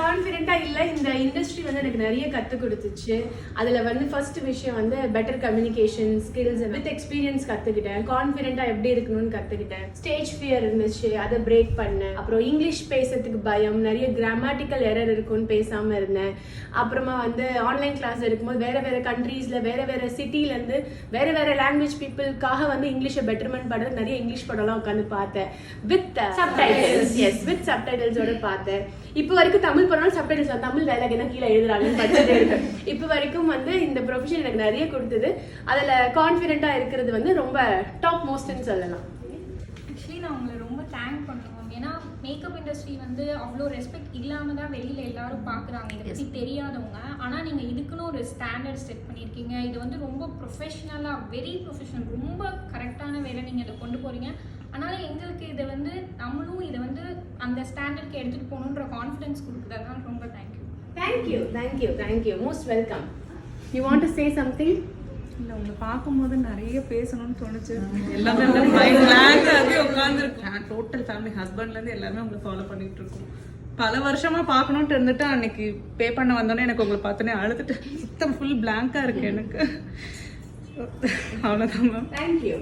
கான்ஃபிடென்ட்டா இல்ல. இந்த இண்டஸ்ட்ரி வந்து எனக்கு நிறைய கற்றுக் கொடுத்துச்சு. அதில் வந்து ஃபர்ஸ்ட் விஷயம் வந்து better communication skills with experience கற்றுக்கிட்டேன். கான்ஃபிடென்ட்டா எப்படி இருக்கணும்னு கற்றுக்கிட்டேன். ஸ்டேஜ் ஃபியர் இருந்துச்சு, அதை பிரேக் பண்ணேன். அப்புறம் இங்கிலீஷ் பேசுறதுக்கு பயம், நிறைய கிராமட்டிக்கல் எரர் இருக்கும்னு பேசாமல் இருந்தேன். அப்புறமா வந்து ஆன்லைன் கிளாஸ் எடுக்கும்போது வேற வேற கண்ட்ரீஸில் வேற வேற சிட்டிலேருந்து வேற வேற லாங்குவேஜ் பீப்புளுக்காக வந்து இங்கிலீஷை பெட்டர்மெண்ட் பண்ணுறது நிறைய இங்கிலீஷ் படம்லாம் உட்காந்து பார்த்தேன். With subtitles. எஸ், வித் சப்டைட்டில்ஸோட பார்த்தேன். இப்போ வரைக்கும் தமிழ் படம் சப்டைட்டில்ஸ் தமிழ் டைலாக் என்ன கீழே எழுதுறாங்கன்னு படிச்சுட்டே இருக்கேன். இப்போ வரைக்கும் வந்து இந்த ப்ரொஃபஷன் எனக்கு நிறைய கொடுத்தது. அதில் கான்ஃபிடென்ட்டாக இருக்கிறது வந்து ரொம்ப டாப் மோஸ்ட்னு சொல்லலாம். ஆக்சுவலி நான் உங்களை ரொம்ப தேங்க் பண்ணுவேன். ஏன்னா மேக்கப் இண்டஸ்ட்ரி வந்து அவ்வளோ ரெஸ்பெக்ட் இல்லாமல் தான் வெளியில் எல்லாரும் பார்க்குறாங்க, இதை பற்றி தெரியாதவங்க. ஆனால் நீங்கள் இதுக்குன்னு ஒரு ஸ்டாண்டர்ட் செட் பண்ணியிருக்கீங்க. இது வந்து ரொம்ப ப்ரொஃபஷ்னலாக, வெரி ப்ரொஃபஷ்னல், ரொம்ப கரெக்டான வேலை நீங்கள் இதை கொண்டு போகிறீங்க. அதனால் எங்களுக்கு இதை வந்து நம்மளும் இதை வந்து அந்த ஸ்டாண்டர்டுக்கு எடுத்துகிட்டு போகணுன்ற கான்ஃபிடன்ஸ் கொடுக்குது. அதனால் ரொம்ப thank you. Thank you thank you thank you. Most welcome. You want to say something? இல்லை, உங்களை பார்க்கும்போது நிறைய பேசணும்னு தோணுச்சு. எல்லாமே உட்காந்துருக்கேன். டோட்டல் ஃபேமிலி, ஹஸ்பண்ட்லேருந்து எல்லாமே உங்களை ஃபாலோ பண்ணிட்டு இருக்கோம். பல வருஷமா பார்க்கணுன்ட்டு இருந்துட்டு அன்னைக்கு பே பண்ண வந்தோடனே எனக்கு உங்களை பார்த்தோன்னே அழுதுட்டு சுத்தம் ஃபுல் பிளாங்காக இருக்கு எனக்கு. அவ்வளோதான் மேம். தேங்க்யூ.